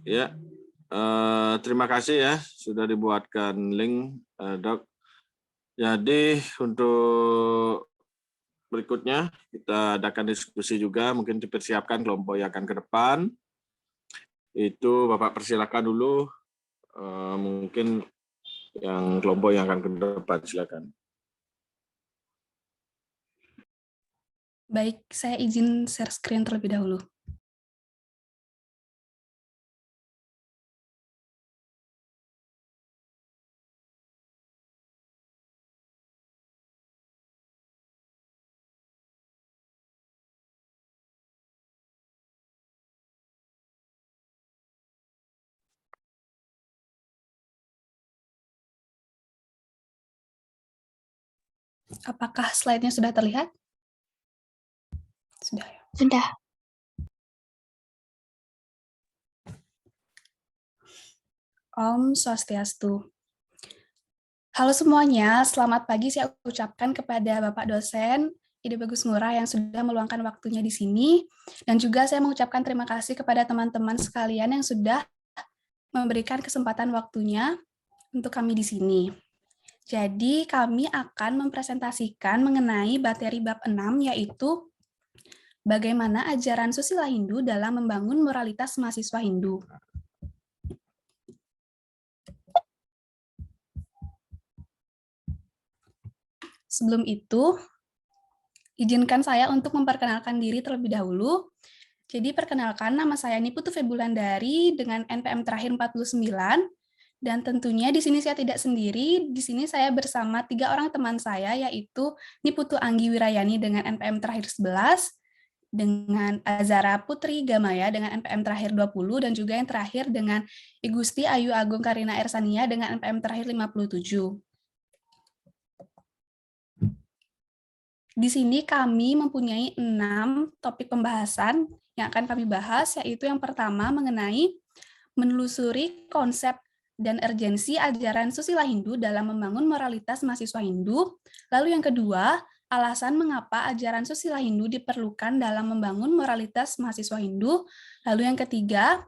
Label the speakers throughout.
Speaker 1: Ya, terima kasih ya sudah dibuatkan link, Dok. Jadi untuk berikutnya kita adakan diskusi juga, mungkin dipersiapkan kelompok yang akan ke depan. Itu Bapak persilakan dulu, mungkin yang kelompok yang akan ke depan, silakan.
Speaker 2: Baik, saya izin share screen terlebih dahulu. Apakah slide-nya sudah terlihat? Sudah.
Speaker 3: Sudah.
Speaker 2: Om Swastiastu. Halo semuanya, selamat pagi saya ucapkan kepada Bapak dosen Ide Bagus Ngurah yang sudah meluangkan waktunya di sini, dan juga saya mengucapkan terima kasih kepada teman-teman sekalian yang sudah memberikan kesempatan waktunya untuk kami di sini. Jadi kami akan mempresentasikan mengenai materi bab 6, yaitu bagaimana ajaran susila Hindu dalam membangun moralitas mahasiswa Hindu. Sebelum itu, izinkan saya untuk memperkenalkan diri terlebih dahulu. Jadi perkenalkan, nama saya Niputu Febulandari dengan NPM terakhir 49, dan tentunya di sini saya tidak sendiri, di sini saya bersama 3 orang teman saya, yaitu Niputu Anggi Wirayani dengan NPM terakhir 11, dengan Azara Putri Gamaya dengan NPM terakhir 20, dan juga yang terakhir dengan Igusti Ayu Agung Karina Ersania dengan NPM terakhir 57. Di sini kami mempunyai 6 topik pembahasan yang akan kami bahas, yaitu yang pertama mengenai menelusuri konsep dan urgensi ajaran susila Hindu dalam membangun moralitas mahasiswa Hindu. Lalu yang kedua, alasan mengapa ajaran susila Hindu diperlukan dalam membangun moralitas mahasiswa Hindu. Lalu yang ketiga,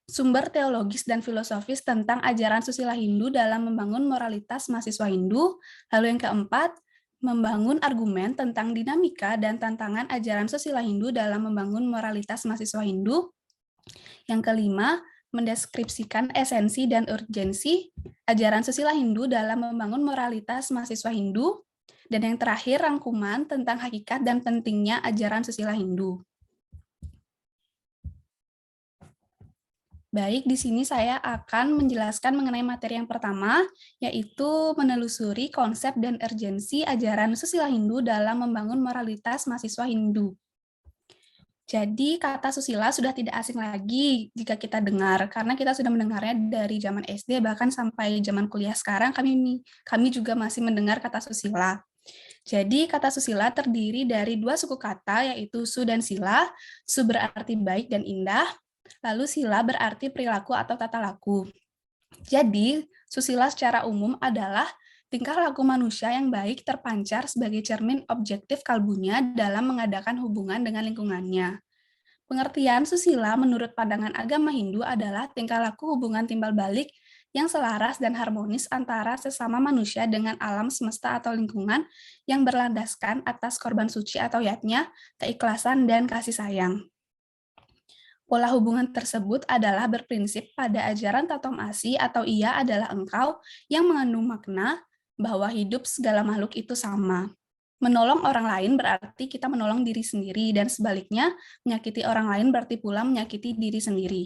Speaker 2: sumber teologis dan filosofis tentang ajaran susila Hindu dalam membangun moralitas mahasiswa Hindu. Lalu yang keempat, membangun argumen tentang dinamika dan tantangan ajaran susila Hindu dalam membangun moralitas mahasiswa Hindu. Yang kelima, mendeskripsikan esensi dan urgensi ajaran susila Hindu dalam membangun moralitas mahasiswa Hindu. Dan yang terakhir, rangkuman tentang hakikat dan pentingnya ajaran susila Hindu. Baik, di sini saya akan menjelaskan mengenai materi yang pertama, yaitu menelusuri konsep dan urgensi ajaran susila Hindu dalam membangun moralitas mahasiswa Hindu. Jadi kata susila sudah tidak asing lagi jika kita dengar, karena kita sudah mendengarnya dari zaman SD, bahkan sampai zaman kuliah sekarang kami juga masih mendengar kata susila. Jadi kata susila terdiri dari 2 suku kata, yaitu su dan sila. Su berarti baik dan indah, lalu sila berarti perilaku atau tata laku. Jadi, susila secara umum adalah tingkah laku manusia yang baik terpancar sebagai cermin objektif kalbunya dalam mengadakan hubungan dengan lingkungannya. Pengertian susila menurut pandangan agama Hindu adalah tingkah laku hubungan timbal balik yang selaras dan harmonis antara sesama manusia dengan alam semesta atau lingkungan yang berlandaskan atas korban suci atau yatnya, keikhlasan, dan kasih sayang. Pola hubungan tersebut adalah berprinsip pada ajaran Tatom Asi atau ia adalah engkau yang mengandung makna bahwa hidup segala makhluk itu sama. Menolong orang lain berarti kita menolong diri sendiri, dan sebaliknya menyakiti orang lain berarti pula menyakiti diri sendiri.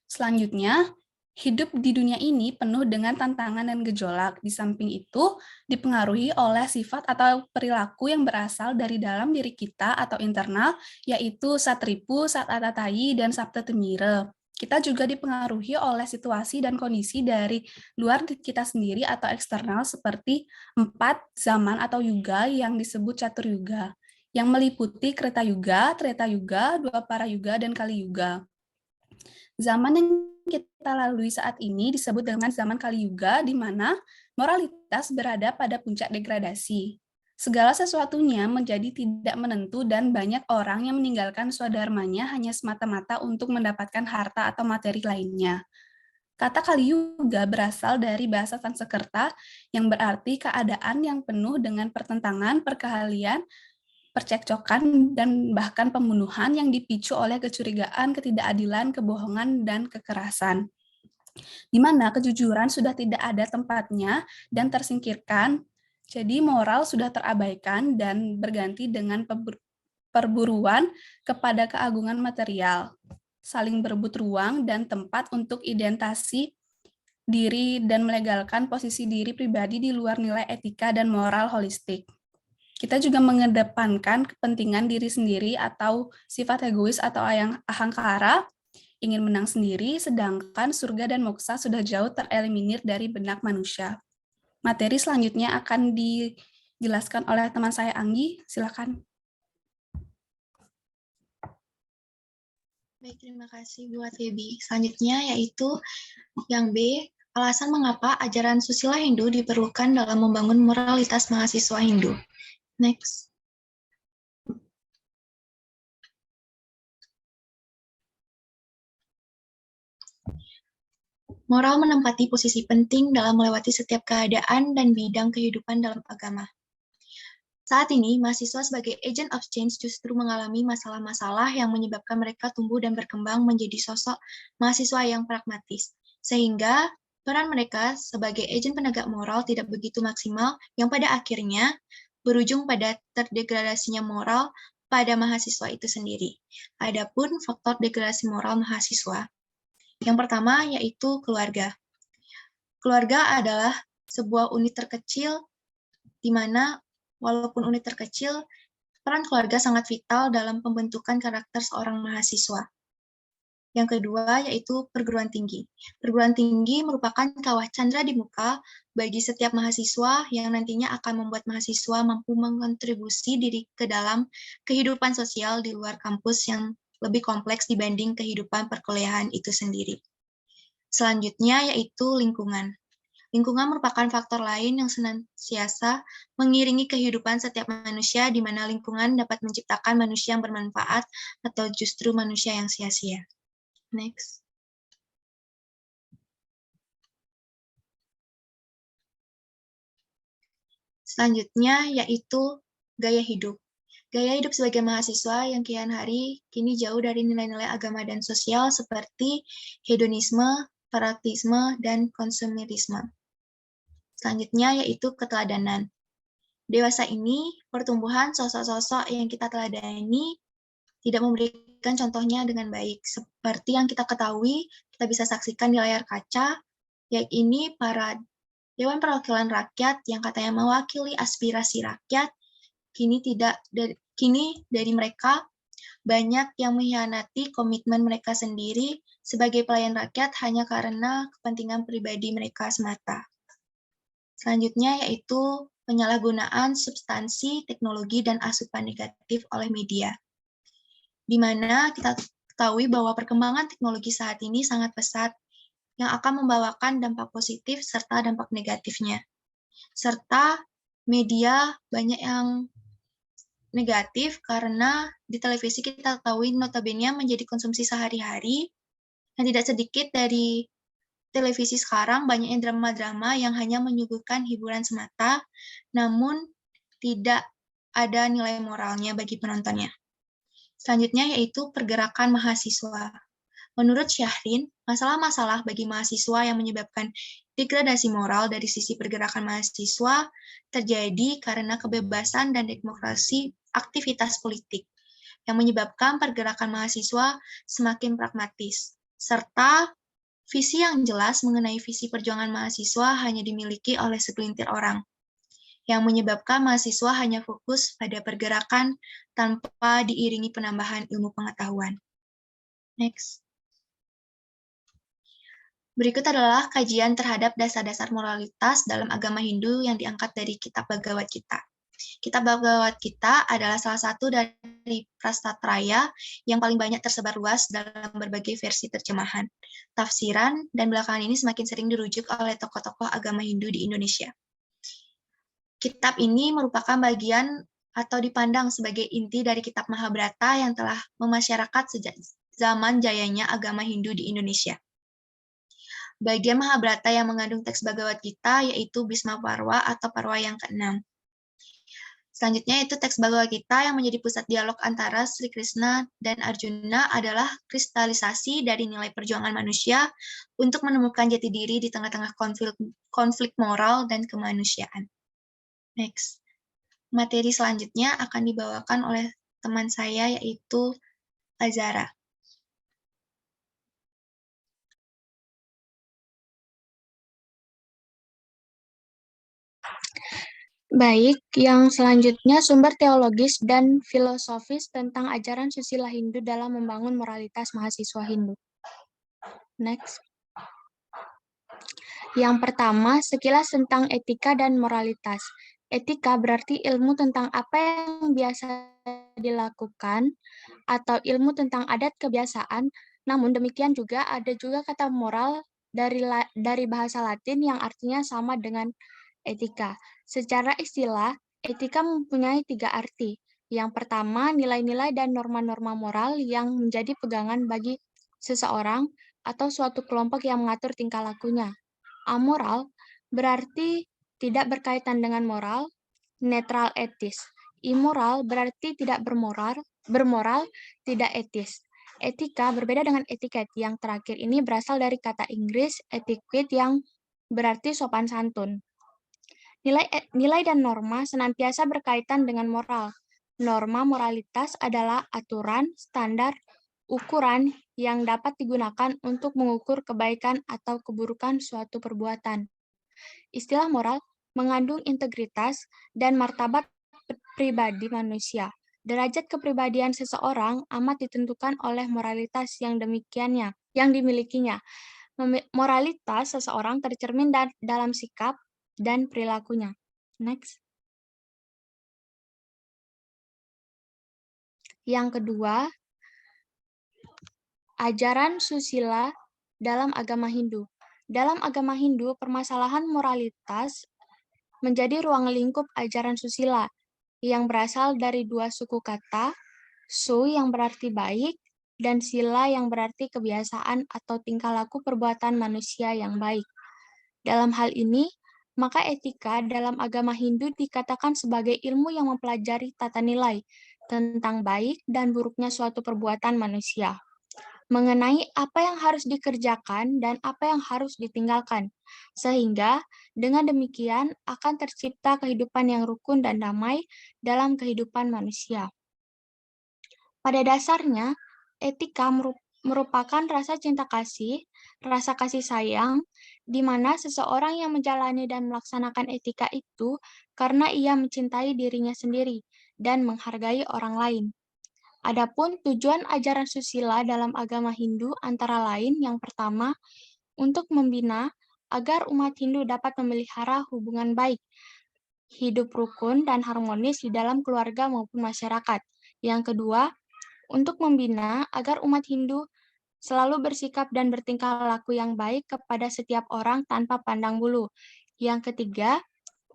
Speaker 2: Selanjutnya, hidup di dunia ini penuh dengan tantangan dan gejolak. Di samping itu, dipengaruhi oleh sifat atau perilaku yang berasal dari dalam diri kita atau internal, yaitu satripu, satatatai, dan saptatemira. Kita juga dipengaruhi oleh situasi dan kondisi dari luar kita sendiri atau eksternal, seperti 4 zaman atau yuga yang disebut catur yuga, yang meliputi Kreta Yuga, Treta Yuga, Dwapara Yuga, dan Kali Yuga. Zaman yang kita lalui saat ini disebut dengan zaman Kali Yuga, di mana moralitas berada pada puncak degradasi. Segala sesuatunya menjadi tidak menentu dan banyak orang yang meninggalkan swadharmanya hanya semata-mata untuk mendapatkan harta atau materi lainnya. Kata Kaliyuga berasal dari bahasa Sanskerta yang berarti keadaan yang penuh dengan pertentangan, perkelahian, percekcokan, dan bahkan pembunuhan yang dipicu oleh kecurigaan, ketidakadilan, kebohongan, dan kekerasan. Di mana kejujuran sudah tidak ada tempatnya dan tersingkirkan, jadi moral sudah terabaikan dan berganti dengan perburuan kepada keagungan material, saling berebut ruang dan tempat untuk identiasi diri dan melegalkan posisi diri pribadi di luar nilai etika dan moral holistik. Kita juga mengedepankan kepentingan diri sendiri atau sifat egois atau ahangkara, ingin menang sendiri, sedangkan surga dan moksa sudah jauh tereliminir dari benak manusia. Materi selanjutnya akan dijelaskan oleh teman saya Anggi, silakan.
Speaker 3: Baik, terima kasih buat Feby. Selanjutnya yaitu yang B, alasan mengapa ajaran susila Hindu diperlukan dalam membangun moralitas mahasiswa Hindu. Next. Moral menempati posisi penting dalam melewati setiap keadaan dan bidang kehidupan dalam agama. Saat ini, mahasiswa sebagai agent of change justru mengalami masalah-masalah yang menyebabkan mereka tumbuh dan berkembang menjadi sosok mahasiswa yang pragmatis. Sehingga peran mereka sebagai agent penegak moral tidak begitu maksimal, yang pada akhirnya berujung pada terdegradasinya moral pada mahasiswa itu sendiri. Adapun faktor degradasi moral mahasiswa, yang pertama yaitu keluarga. Keluarga adalah sebuah unit terkecil di mana walaupun unit terkecil, peran keluarga sangat vital dalam pembentukan karakter seorang mahasiswa. Yang kedua yaitu perguruan tinggi. Perguruan tinggi merupakan kawah candra di muka bagi setiap mahasiswa yang nantinya akan membuat mahasiswa mampu mengkontribusi diri ke dalam kehidupan sosial di luar kampus yang lebih kompleks dibanding kehidupan perkuliahan itu sendiri. Selanjutnya yaitu lingkungan. Lingkungan merupakan faktor lain yang senantiasa mengiringi kehidupan setiap manusia, di mana lingkungan dapat menciptakan manusia yang bermanfaat atau justru manusia yang sia-sia. Next. Selanjutnya yaitu gaya hidup. Gaya hidup sebagai mahasiswa yang kian hari kini jauh dari nilai-nilai agama dan sosial seperti hedonisme, fanatisme, dan konsumerisme. Selanjutnya yaitu keteladanan. Dewasa ini, pertumbuhan sosok-sosok yang kita teladani tidak memberikan contohnya dengan baik. Seperti yang kita ketahui, kita bisa saksikan di layar kaca, yaitu para Dewan Perwakilan Rakyat yang katanya mewakili aspirasi rakyat, kini dari mereka banyak yang mengkhianati komitmen mereka sendiri sebagai pelayan rakyat hanya karena kepentingan pribadi mereka semata. Selanjutnya yaitu penyalahgunaan substansi, teknologi, dan asupan negatif oleh media. Di mana kita ketahui bahwa perkembangan teknologi saat ini sangat pesat yang akan membawakan dampak positif serta dampak negatifnya. Serta media banyak yang negatif karena di televisi kita ketahui notabene menjadi konsumsi sehari-hari, dan tidak sedikit dari televisi sekarang banyaknya drama-drama yang hanya menyuguhkan hiburan semata, namun tidak ada nilai moralnya bagi penontonnya. Selanjutnya yaitu pergerakan mahasiswa. Menurut Syahrin, masalah-masalah bagi mahasiswa yang menyebabkan degradasi moral dari sisi pergerakan mahasiswa terjadi karena kebebasan dan demokrasi aktivitas politik, yang menyebabkan pergerakan mahasiswa semakin pragmatis, serta visi yang jelas mengenai visi perjuangan mahasiswa hanya dimiliki oleh segelintir orang, yang menyebabkan mahasiswa hanya fokus pada pergerakan tanpa diiringi penambahan ilmu pengetahuan. Next. Berikut adalah kajian terhadap dasar-dasar moralitas dalam agama Hindu yang diangkat dari Kitab Bhagavad Gita. Kitab Bhagavad Gita adalah salah satu dari prastatraya yang paling banyak tersebar luas dalam berbagai versi terjemahan, tafsiran, dan belakangan ini semakin sering dirujuk oleh tokoh-tokoh agama Hindu di Indonesia. Kitab ini merupakan bagian atau dipandang sebagai inti dari kitab Mahabharata yang telah memasyarakat sejak zaman jayanya agama Hindu di Indonesia. Bagian Mahabharata yang mengandung teks Bhagavad Gita yaitu Bhisma Parwa atau Parwa yang ke-6. Selanjutnya itu teks Bhagavad Gita yang menjadi pusat dialog antara Sri Krishna dan Arjuna adalah kristalisasi dari nilai perjuangan manusia untuk menemukan jati diri di tengah-tengah konflik moral dan kemanusiaan. Next. Materi selanjutnya akan dibawakan oleh teman saya yaitu Azara.
Speaker 4: Baik, yang selanjutnya sumber teologis dan filosofis tentang ajaran susila Hindu dalam membangun moralitas mahasiswa Hindu. Next. Yang pertama, sekilas tentang etika dan moralitas. Etika berarti ilmu tentang apa yang biasa dilakukan atau ilmu tentang adat kebiasaan. Namun demikian juga ada juga kata moral dari bahasa Latin yang artinya sama dengan etika. Secara istilah, etika mempunyai 3 arti. Yang pertama, nilai-nilai dan norma-norma moral yang menjadi pegangan bagi seseorang atau suatu kelompok yang mengatur tingkah lakunya. Amoral berarti tidak berkaitan dengan moral, netral etis. Immoral berarti tidak bermoral, tidak etis. Etika berbeda dengan etiket. Yang terakhir ini berasal dari kata Inggris etiquette yang berarti sopan santun. Nilai dan norma senantiasa berkaitan dengan moral. Norma moralitas adalah aturan, standar, ukuran yang dapat digunakan untuk mengukur kebaikan atau keburukan suatu perbuatan. Istilah moral mengandung integritas dan martabat pribadi manusia. Derajat kepribadian seseorang amat ditentukan oleh moralitas yang dimilikinya. Moralitas seseorang tercermin dalam sikap dan perilakunya. Next. Yang kedua, ajaran susila dalam agama Hindu. Dalam agama Hindu, permasalahan moralitas menjadi ruang lingkup ajaran susila yang berasal dari 2 suku kata, su yang berarti baik, dan sila yang berarti kebiasaan atau tingkah laku perbuatan manusia yang baik. Dalam hal ini, maka etika dalam agama Hindu dikatakan sebagai ilmu yang mempelajari tata nilai tentang baik dan buruknya suatu perbuatan manusia, mengenai apa yang harus dikerjakan dan apa yang harus ditinggalkan, sehingga dengan demikian akan tercipta kehidupan yang rukun dan damai dalam kehidupan manusia. Pada dasarnya, etika merupakan rasa cinta kasih, rasa kasih sayang, di mana seseorang yang menjalani dan melaksanakan etika itu karena ia mencintai dirinya sendiri dan menghargai orang lain. Adapun tujuan ajaran susila dalam agama Hindu antara lain yang pertama, untuk membina agar umat Hindu dapat memelihara hubungan baik, hidup rukun dan harmonis di dalam keluarga maupun masyarakat. Yang kedua, untuk membina agar umat Hindu selalu bersikap dan bertingkah laku yang baik kepada setiap orang tanpa pandang bulu. Yang ketiga,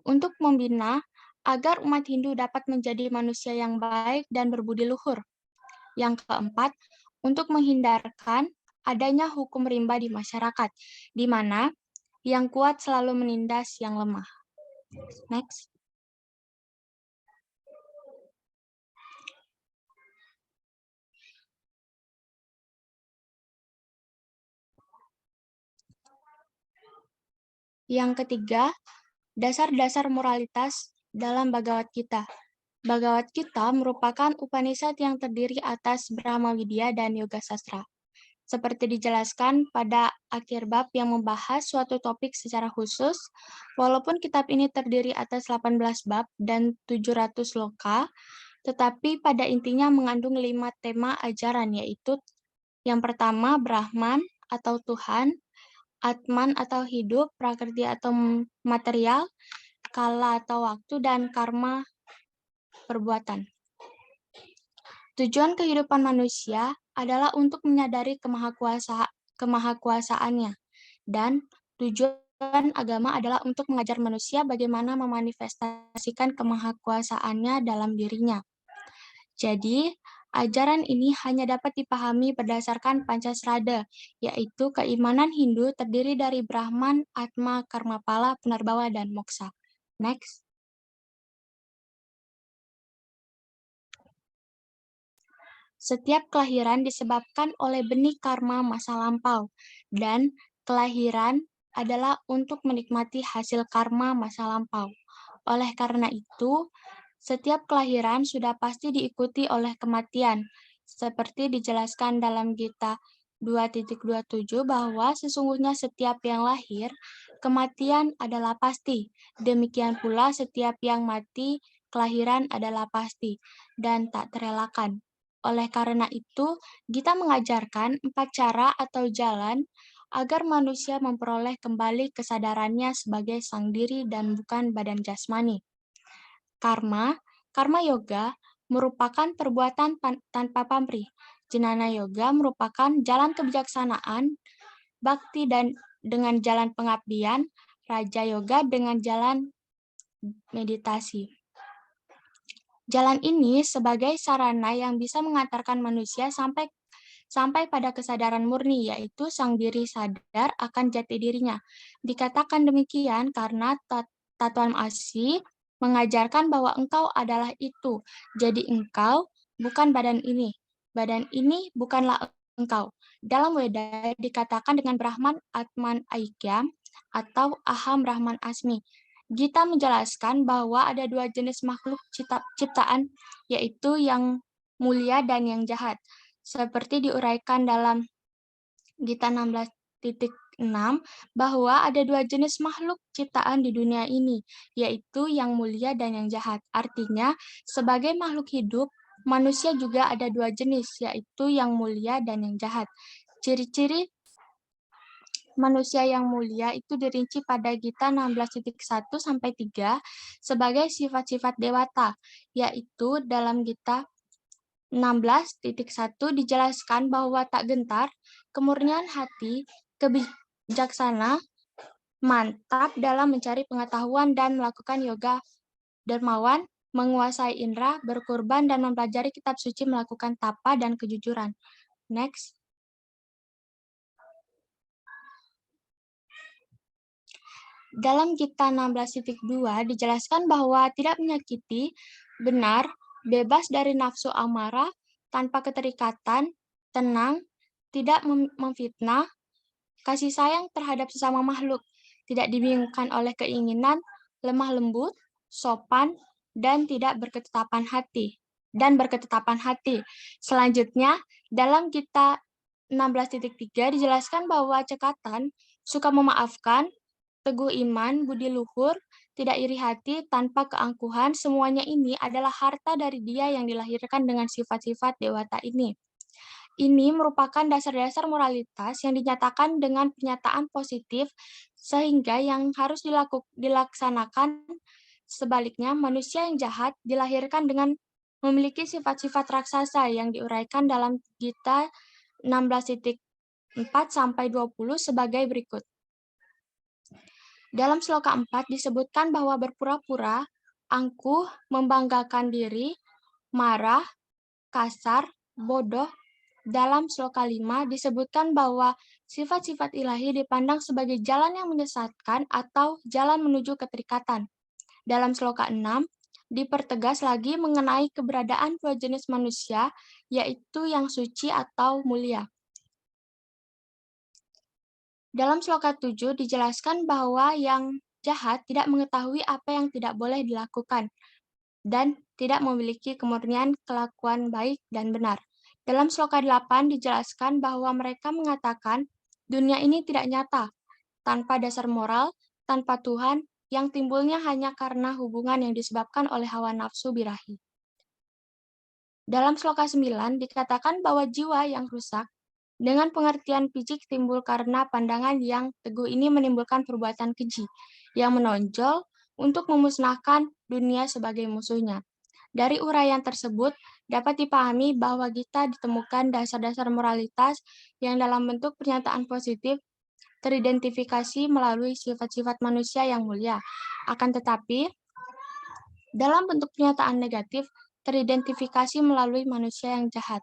Speaker 4: untuk membina agar umat Hindu dapat menjadi manusia yang baik dan berbudi luhur. Yang keempat, untuk menghindarkan adanya hukum rimba di masyarakat, di mana yang kuat selalu menindas yang lemah. Next. Yang ketiga, dasar-dasar moralitas dalam Bhagavad Gita. Bhagavad Gita merupakan Upanishad yang terdiri atas Brahma Widya dan Yoga Sastra. Seperti dijelaskan pada akhir bab yang membahas suatu topik secara khusus, walaupun kitab ini terdiri atas 18 bab dan 700 sloka, tetapi pada intinya mengandung 5 tema ajaran, yaitu yang pertama Brahman atau Tuhan, Atman atau hidup, Prakriti atau material, Kala atau waktu, dan karma perbuatan. Tujuan kehidupan manusia adalah untuk menyadari kemahakuasaannya, dan tujuan tujuan agama adalah untuk mengajar manusia bagaimana memanifestasikan kemahakuasaannya dalam dirinya. Jadi, ajaran ini hanya dapat dipahami berdasarkan Pancasrada, yaitu keimanan Hindu terdiri dari Brahman, Atma, Karmapala, Punarbawa, dan Moksa. Next. Setiap kelahiran disebabkan oleh benih karma masa lampau, dan kelahiran adalah untuk menikmati hasil karma masa lampau. Oleh karena itu, setiap kelahiran sudah pasti diikuti oleh kematian, seperti dijelaskan dalam Gita 2.27 bahwa sesungguhnya setiap yang lahir, kematian adalah pasti. Demikian pula setiap yang mati, kelahiran adalah pasti dan tak terelakkan. Oleh karena itu, Gita mengajarkan 4 cara atau jalan agar manusia memperoleh kembali kesadarannya sebagai sang diri dan bukan badan jasmani. Karma yoga merupakan perbuatan tanpa pamrih. Jnana yoga merupakan jalan kebijaksanaan, bakti dan dengan jalan pengabdian, raja yoga dengan jalan meditasi. Jalan ini sebagai sarana yang bisa mengantarkan manusia sampai pada kesadaran murni, yaitu sang diri sadar akan jati dirinya. Dikatakan demikian karena Tatuan Asi mengajarkan bahwa engkau adalah itu. Jadi engkau bukan badan ini. Badan ini bukanlah engkau. Dalam Weda dikatakan dengan Brahman Atman Aikyam atau Aham Brahman Asmi. Gita menjelaskan bahwa ada 2 jenis makhluk ciptaan, yaitu yang mulia dan yang jahat. Seperti diuraikan dalam Gita 16.6, bahwa ada 2 jenis makhluk ciptaan di dunia ini, yaitu yang mulia dan yang jahat. Artinya, sebagai makhluk hidup, manusia juga ada 2 jenis, yaitu yang mulia dan yang jahat. Ciri-ciri manusia yang mulia itu dirinci pada Gita 16.1-3 sebagai sifat-sifat dewata, yaitu dalam Gita 16.1 dijelaskan bahwa tak gentar, kemurnian hati, kebijaksana, mantap dalam mencari pengetahuan dan melakukan yoga, dermawan, menguasai indera, berkurban, dan mempelajari kitab suci, melakukan tapa dan kejujuran. Next. Dalam Gita 16.2 dijelaskan bahwa tidak menyakiti, benar, bebas dari nafsu amarah, tanpa keterikatan, tenang, tidak memfitnah, kasih sayang terhadap sesama makhluk, tidak dibingungkan oleh keinginan, lemah lembut, sopan, dan tidak berketetapan hati. Selanjutnya, dalam Gita 16.3 dijelaskan bahwa cekatan, suka memaafkan, teguh iman, budi luhur, tidak iri hati, tanpa keangkuhan, semuanya ini adalah harta dari dia yang dilahirkan dengan sifat-sifat dewata ini. Ini merupakan dasar-dasar moralitas yang dinyatakan dengan pernyataan positif, sehingga yang harus dilaksanakan. Sebaliknya, manusia yang jahat dilahirkan dengan memiliki sifat-sifat raksasa yang diuraikan dalam Gita 16.4-20 sebagai berikut. Dalam sloka 4 disebutkan bahwa berpura-pura, angkuh, membanggakan diri, marah, kasar, bodoh. Dalam sloka 5 disebutkan bahwa sifat-sifat ilahi dipandang sebagai jalan yang menyesatkan atau jalan menuju keterikatan. Dalam sloka 6 dipertegas lagi mengenai keberadaan 2 jenis manusia, yaitu yang suci atau mulia. Dalam sloka 7 dijelaskan bahwa yang jahat tidak mengetahui apa yang tidak boleh dilakukan dan tidak memiliki kemurnian kelakuan baik dan benar. Dalam sloka 8 dijelaskan bahwa mereka mengatakan dunia ini tidak nyata, tanpa dasar moral, tanpa Tuhan, yang timbulnya hanya karena hubungan yang disebabkan oleh hawa nafsu birahi. Dalam sloka 9 dikatakan bahwa jiwa yang rusak dengan pengertian picik timbul karena pandangan yang teguh ini menimbulkan perbuatan keji yang menonjol untuk memusnahkan dunia sebagai musuhnya. Dari uraian tersebut dapat dipahami bahwa Gita ditemukan dasar-dasar moralitas yang dalam bentuk pernyataan positif teridentifikasi melalui sifat-sifat manusia yang mulia. Akan tetapi, dalam bentuk pernyataan negatif, teridentifikasi melalui manusia yang jahat.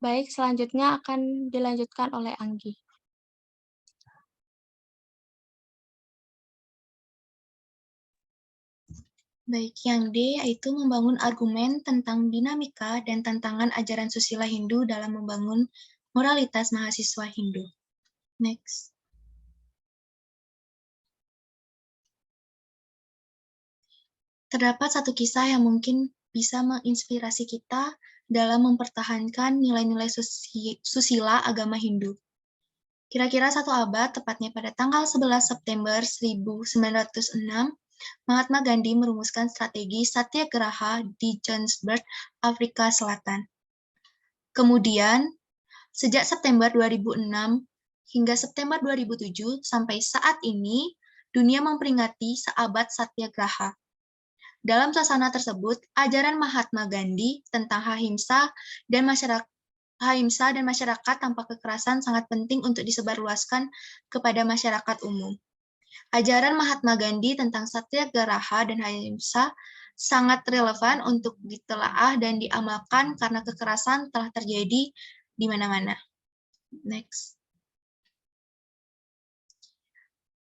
Speaker 4: Baik, selanjutnya akan dilanjutkan oleh Anggi.
Speaker 3: Baik, yang D yaitu membangun argumen tentang dinamika dan tantangan ajaran susila Hindu dalam membangun moralitas mahasiswa Hindu. Next. Terdapat satu kisah yang mungkin bisa menginspirasi kita dalam mempertahankan nilai-nilai susila agama Hindu. Kira-kira 1 abad, tepatnya pada tanggal 11 September 1906, Mahatma Gandhi merumuskan strategi Satyagraha di Johannesburg, Afrika Selatan. Kemudian, sejak September 2006 hingga September 2007 sampai saat ini, dunia memperingati seabad Satyagraha. Dalam suasana tersebut, ajaran Mahatma Gandhi tentang ahimsa dan masyarakat tanpa kekerasan sangat penting untuk disebarluaskan kepada masyarakat umum. Ajaran Mahatma Gandhi tentang Satyagraha dan ahimsa sangat relevan untuk ditelaah dan diamalkan karena kekerasan telah terjadi di mana-mana. Next.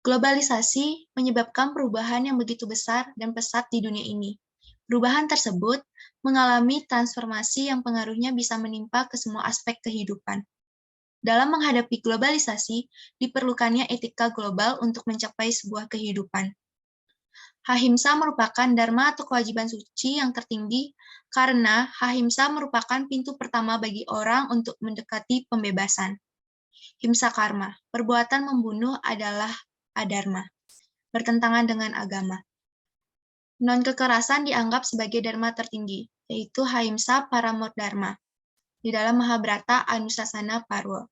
Speaker 3: Globalisasi menyebabkan perubahan yang begitu besar dan pesat di dunia ini. Perubahan tersebut mengalami transformasi yang pengaruhnya bisa menimpa ke semua aspek kehidupan. Dalam menghadapi globalisasi, diperlukannya etika global untuk mencapai sebuah kehidupan. Ahimsa merupakan dharma atau kewajiban suci yang tertinggi karena ahimsa merupakan pintu pertama bagi orang untuk mendekati pembebasan. Himsa karma, perbuatan membunuh adalah adharma, bertentangan dengan agama. Non-kekerasan dianggap sebagai dharma tertinggi, yaitu ahimsa paramodharma, di dalam Mahabharata Anusasana Parwa.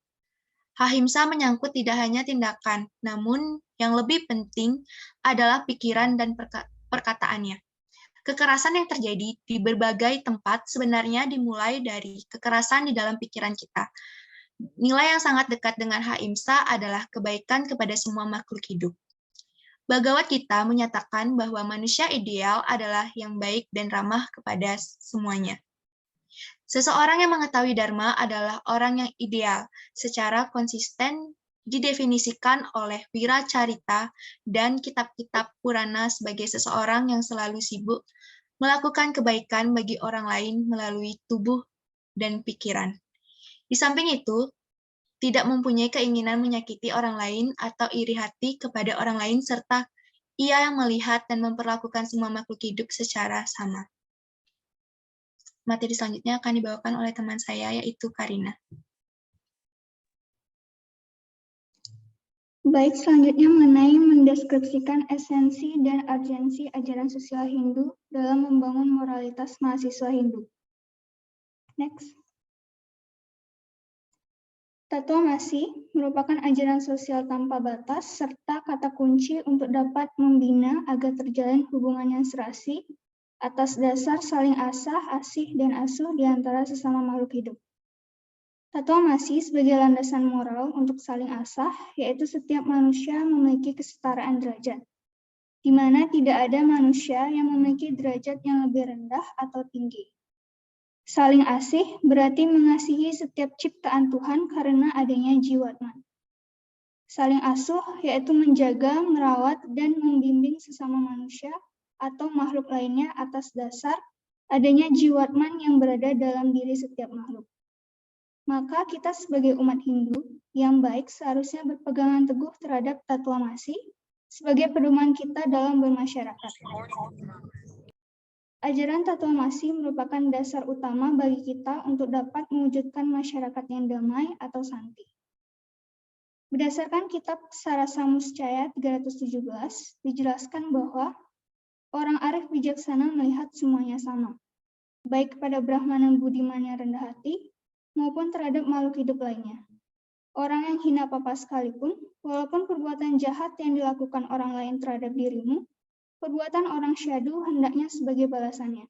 Speaker 3: Ahimsa menyangkut tidak hanya tindakan, namun yang lebih penting adalah pikiran dan perkataannya. Kekerasan yang terjadi di berbagai tempat sebenarnya dimulai dari kekerasan di dalam pikiran kita. Nilai yang sangat dekat dengan ahimsa adalah kebaikan kepada semua makhluk hidup. Bhagavad Gita menyatakan bahwa manusia ideal adalah yang baik dan ramah kepada semuanya. Seseorang yang mengetahui dharma adalah orang yang ideal, secara konsisten didefinisikan oleh Wiracarita dan kitab-kitab Purana sebagai seseorang yang selalu sibuk melakukan kebaikan bagi orang lain melalui tubuh dan pikiran. Di samping itu, tidak mempunyai keinginan menyakiti orang lain atau iri hati kepada orang lain, serta ia yang melihat dan memperlakukan semua makhluk hidup secara sama. Materi selanjutnya akan dibawakan oleh teman saya, yaitu Karina.
Speaker 5: Baik, selanjutnya mengenai mendeskripsikan esensi dan urgensi ajaran sosial Hindu dalam membangun moralitas mahasiswa Hindu. Next. Tatwamasi merupakan ajaran sosial tanpa batas serta kata kunci untuk dapat membina agar terjalin hubungan yang serasi atas dasar saling asah, asih, dan asuh di antara sesama makhluk hidup. Tatwamasi sebagai landasan moral untuk saling asah, yaitu setiap manusia memiliki kesetaraan derajat, di mana tidak ada manusia yang memiliki derajat yang lebih rendah atau tinggi. Saling asih berarti mengasihi setiap ciptaan Tuhan karena adanya jiwatman. Saling asuh yaitu menjaga, merawat, dan membimbing sesama manusia atau makhluk lainnya atas dasar adanya jiwatman yang berada dalam diri setiap makhluk. Maka kita sebagai umat Hindu yang baik seharusnya berpegangan teguh terhadap tatwamasi sebagai pedoman kita dalam bermasyarakat. Ajaran tatwamasi merupakan dasar utama bagi kita untuk dapat mewujudkan masyarakat yang damai atau santi. Berdasarkan kitab Sarasa Muscaya 317, dijelaskan bahwa orang arif bijaksana melihat semuanya sama, baik kepada Brahmana budiman yang rendah hati, maupun terhadap makhluk hidup lainnya. Orang yang hina papa sekalipun, walaupun perbuatan jahat yang dilakukan orang lain terhadap dirimu, perbuatan orang syadu hendaknya sebagai balasannya.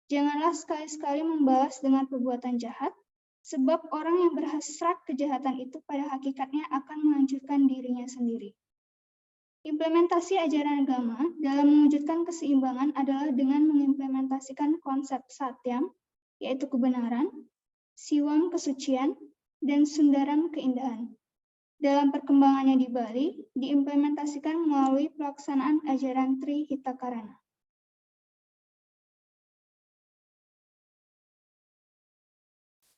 Speaker 5: Janganlah sekali-sekali membalas dengan perbuatan jahat, Sebab orang yang berhasrat kejahatan itu pada hakikatnya akan menghancurkan dirinya sendiri. Implementasi ajaran agama dalam mewujudkan keseimbangan adalah dengan mengimplementasikan konsep satyam, yaitu kebenaran, siwam kesucian, dan sundaram keindahan. Dalam perkembangannya di Bali, diimplementasikan melalui pelaksanaan ajaran Tri Hitakarana.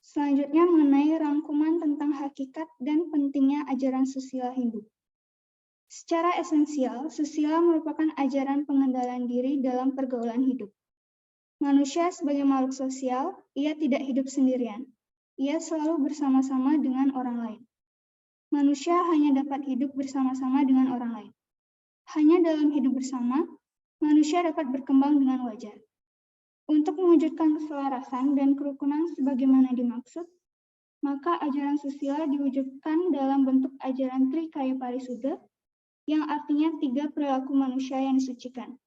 Speaker 5: Selanjutnya mengenai rangkuman tentang hakikat dan pentingnya ajaran susila Hindu. Secara esensial, susila merupakan ajaran pengendalian diri dalam pergaulan hidup. Manusia sebagai makhluk sosial, ia tidak hidup sendirian. Ia selalu bersama-sama dengan orang lain. Manusia hanya dapat hidup bersama-sama dengan orang lain. Hanya dalam hidup bersama, manusia dapat berkembang dengan wajar. Untuk mewujudkan keselarasan dan kerukunan sebagaimana dimaksud, maka ajaran susila diwujudkan dalam bentuk ajaran Trikaya Parisuddha, yang artinya 3 perilaku manusia yang disucikan.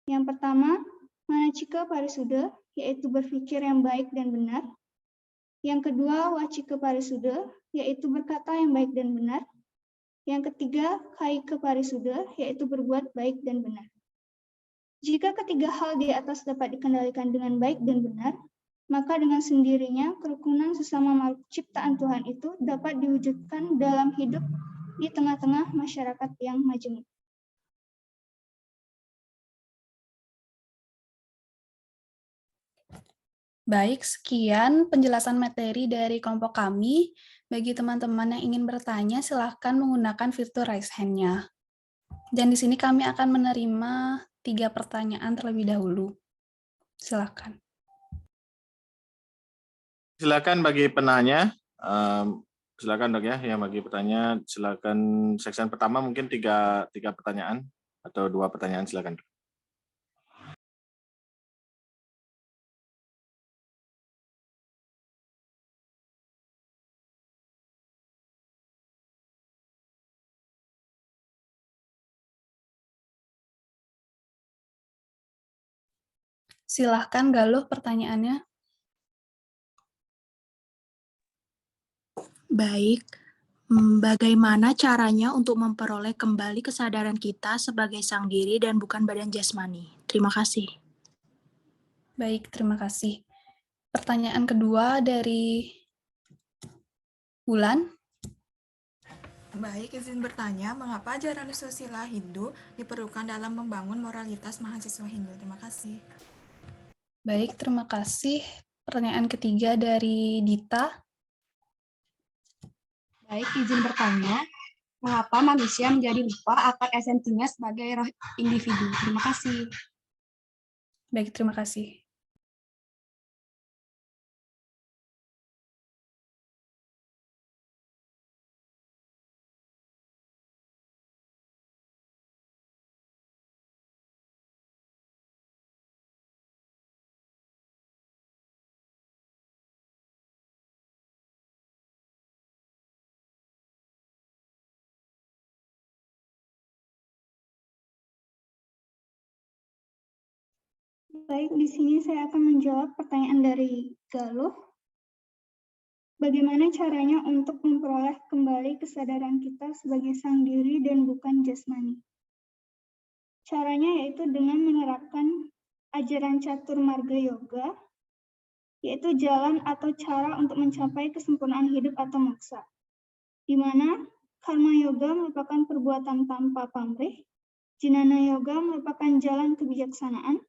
Speaker 5: Yang pertama, Manacika Parisuddha, yaitu berpikir yang baik dan benar. Yang kedua, Wacika Parisuddha, yaitu berkata yang baik dan benar. Yang ketiga, Kaika Parisuddha, yaitu berbuat baik dan benar. Jika ketiga hal di atas dapat dikendalikan dengan baik dan benar, maka dengan sendirinya kerukunan sesama makhluk ciptaan Tuhan itu dapat diwujudkan dalam hidup di tengah-tengah masyarakat yang majemuk.
Speaker 2: Baik, sekian penjelasan materi dari kelompok kami. Bagi teman-teman yang ingin bertanya, silahkan menggunakan fitur raise hand-nya. Dan di sini kami akan menerima 3 pertanyaan terlebih dahulu. Silahkan.
Speaker 1: Silakan bagi penanya, silakan Dok ya, yang bagi pertanyaan silakan section pertama mungkin tiga pertanyaan atau 2 pertanyaan silakan.
Speaker 2: Silahkan Galuh pertanyaannya.
Speaker 6: Baik, bagaimana caranya untuk memperoleh kembali kesadaran kita sebagai sang diri dan bukan badan jasmani? Terima kasih.
Speaker 2: Baik, terima kasih. Pertanyaan kedua dari Bulan.
Speaker 7: Baik, izin bertanya, mengapa ajaran susila Hindu diperlukan dalam membangun moralitas mahasiswa Hindu? Terima kasih.
Speaker 2: Baik, terima kasih. Pertanyaan ketiga dari Dita.
Speaker 8: Baik, izin bertanya, mengapa manusia menjadi lupa akan esensinya sebagai roh individu? Terima kasih.
Speaker 2: Baik, terima kasih.
Speaker 5: Baik, di sini saya akan menjawab pertanyaan dari Galuh. Bagaimana caranya untuk memperoleh kembali kesadaran kita sebagai sang diri dan bukan jasmani? Caranya yaitu dengan menerapkan ajaran catur marga yoga, yaitu jalan atau cara untuk mencapai kesempurnaan hidup atau moksa, di mana karma yoga merupakan perbuatan tanpa pamrih, jnana yoga merupakan jalan kebijaksanaan,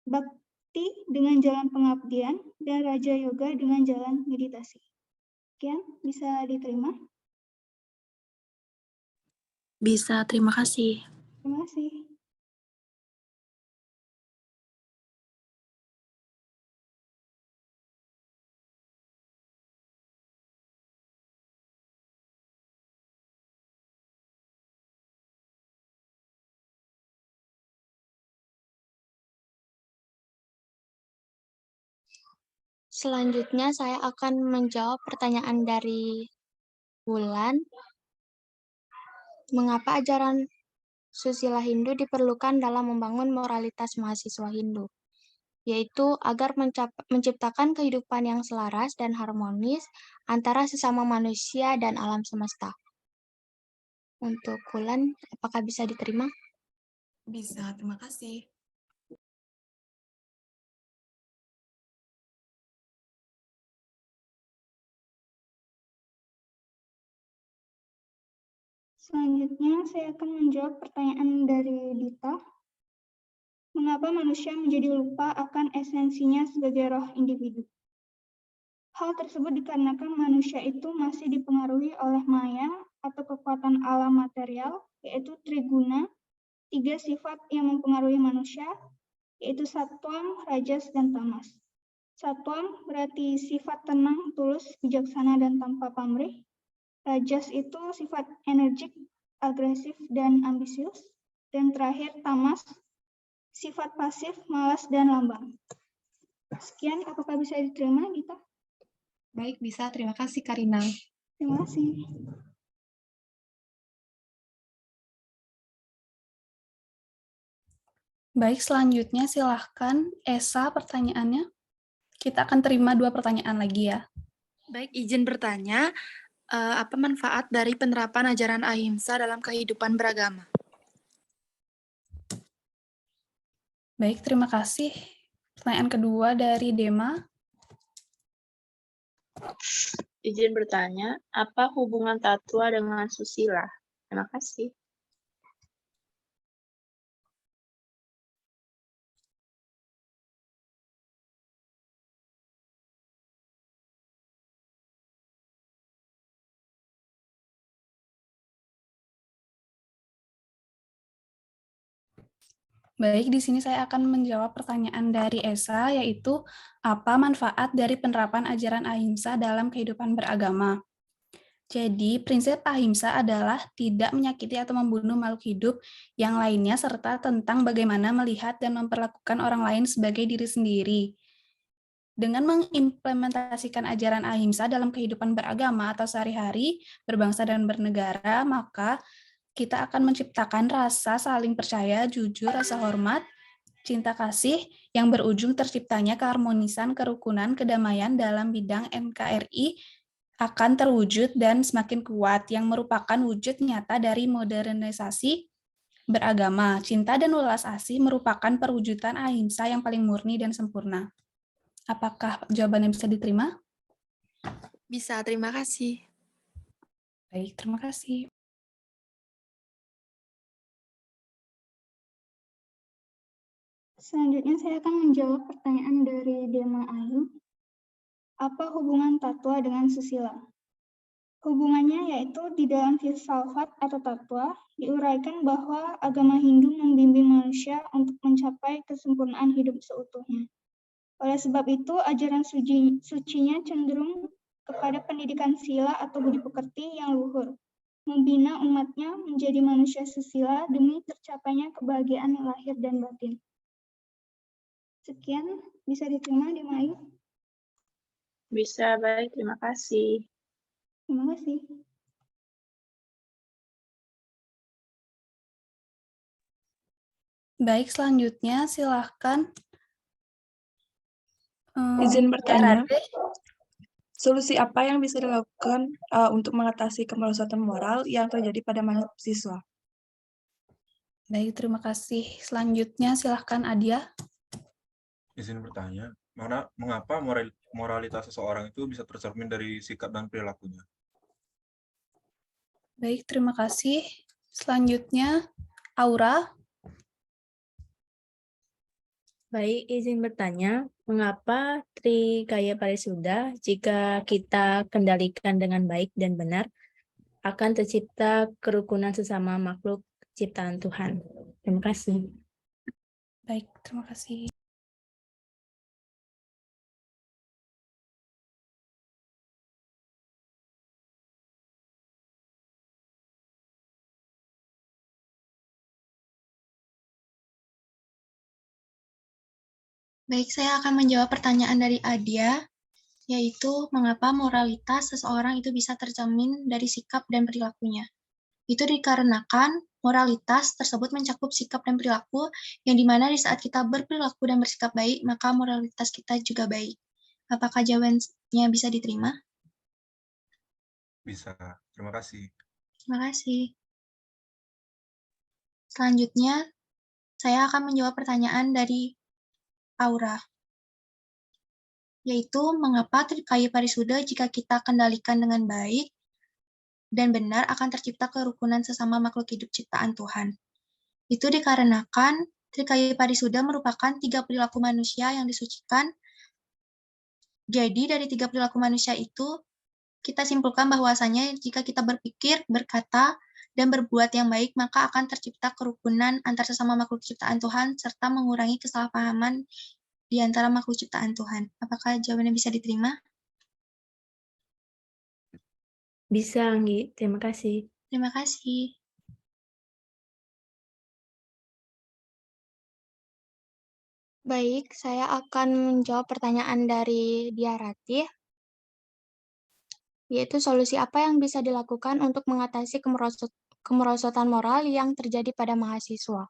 Speaker 5: bakti dengan jalan pengabdian, dan raja yoga dengan jalan meditasi. Sekian, bisa diterima?
Speaker 6: Bisa, terima kasih.
Speaker 5: Terima kasih.
Speaker 4: Selanjutnya saya akan menjawab pertanyaan dari Bulan. Mengapa ajaran susila Hindu diperlukan dalam membangun moralitas mahasiswa Hindu? yaitu agar menciptakan kehidupan yang selaras dan harmonis antara sesama manusia dan alam semesta. Untuk Wulan, apakah bisa diterima?
Speaker 7: Bisa, terima kasih.
Speaker 5: Selanjutnya, saya akan menjawab pertanyaan dari Dita. Mengapa manusia menjadi lupa akan esensinya sebagai roh individu? Hal tersebut dikarenakan manusia itu masih dipengaruhi oleh maya atau kekuatan alam material, yaitu triguna, 3 sifat yang mempengaruhi manusia, yaitu satwam, rajas, dan tamas. Satwam berarti sifat tenang, tulus, bijaksana, dan tanpa pamrih. Rajas itu sifat energik, agresif, dan ambisius. Dan terakhir, tamas, sifat pasif, malas, dan lamban. Sekian, apakah bisa diterima, Gita?
Speaker 8: Baik, bisa. Terima kasih, Karina.
Speaker 5: Terima kasih.
Speaker 2: Baik, selanjutnya silahkan Esa pertanyaannya. Kita akan terima 2 pertanyaan lagi ya.
Speaker 6: Baik, izin bertanya, apa manfaat dari penerapan ajaran ahimsa dalam kehidupan beragama?
Speaker 2: Baik, terima kasih. Pertanyaan kedua dari Dema.
Speaker 9: Izin bertanya, apa hubungan tatua dengan susila? Terima kasih.
Speaker 2: Baik, di sini saya akan menjawab pertanyaan dari Esa, yaitu apa manfaat dari penerapan ajaran ahimsa dalam kehidupan beragama. Jadi, prinsip ahimsa adalah tidak menyakiti atau membunuh makhluk hidup yang lainnya, serta tentang bagaimana melihat dan memperlakukan orang lain sebagai diri sendiri. Dengan mengimplementasikan ajaran ahimsa dalam kehidupan beragama atau sehari-hari, berbangsa dan bernegara, maka kita akan menciptakan rasa saling percaya, jujur, rasa hormat, cinta kasih, yang berujung terciptanya keharmonisan, kerukunan, kedamaian dalam bidang NKRI akan terwujud dan semakin kuat, yang merupakan wujud nyata dari modernisasi beragama. Cinta dan welas asih merupakan perwujudan ahimsa yang paling murni dan sempurna. Apakah jawabannya bisa diterima?
Speaker 6: Bisa, terima kasih.
Speaker 2: Baik, terima kasih.
Speaker 5: Selanjutnya saya akan menjawab pertanyaan dari Dema Ayu. Apa hubungan tatwa dengan susila? Hubungannya yaitu di dalam filsafat atau tatwa diuraikan bahwa agama Hindu membimbing manusia untuk mencapai kesempurnaan hidup seutuhnya. Oleh sebab itu, ajaran sucinya cenderung kepada pendidikan sila atau budi pekerti yang luhur, membina umatnya menjadi manusia susila demi tercapainya kebahagiaan lahir dan batin. Sekian, bisa diterima di Mayu.
Speaker 9: Bisa, baik. Terima kasih.
Speaker 5: Terima kasih.
Speaker 2: Baik, selanjutnya silahkan.
Speaker 10: Izin bertanya,
Speaker 2: Rade.
Speaker 10: solusi apa yang bisa dilakukan untuk mengatasi kemerosotan moral yang terjadi pada mahasiswa?
Speaker 2: Baik, terima kasih. Selanjutnya silahkan Adia.
Speaker 11: Izin bertanya, mengapa moralitas seseorang itu bisa tercermin dari sikap dan perilakunya?
Speaker 2: Baik, terima kasih. Selanjutnya Aura.
Speaker 12: Baik, izin bertanya, mengapa Trikaya Parisuda jika kita kendalikan dengan baik dan benar akan tercipta kerukunan sesama makhluk ciptaan Tuhan? Terima kasih.
Speaker 2: Baik, terima kasih.
Speaker 3: Baik, saya akan menjawab pertanyaan dari Adia, yaitu mengapa moralitas seseorang itu bisa tercermin dari sikap dan perilakunya. Itu dikarenakan moralitas tersebut mencakup sikap dan perilaku yang dimana di saat kita berperilaku dan bersikap baik, maka moralitas kita juga baik. Apakah jawabannya bisa diterima?
Speaker 11: Bisa. Terima kasih.
Speaker 3: Terima kasih. Selanjutnya, saya akan menjawab pertanyaan dari Aura, yaitu mengapa Trikaya Parisuda jika kita kendalikan dengan baik dan benar akan tercipta kerukunan sesama makhluk hidup ciptaan Tuhan. Itu dikarenakan Trikaya Parisuda merupakan 3 perilaku manusia yang disucikan. Jadi dari 3 perilaku manusia itu, kita simpulkan bahwasanya jika kita berpikir, berkata, dan berbuat yang baik, maka akan tercipta kerukunan antar sesama makhluk ciptaan Tuhan, serta mengurangi kesalahpahaman di antara makhluk ciptaan Tuhan. Apakah jawabannya bisa diterima?
Speaker 12: Bisa, Anggi. Terima kasih.
Speaker 3: Terima kasih.
Speaker 4: Baik, saya akan menjawab pertanyaan dari Diarati, yaitu solusi apa yang bisa dilakukan untuk mengatasi kemerosotan moral yang terjadi pada mahasiswa.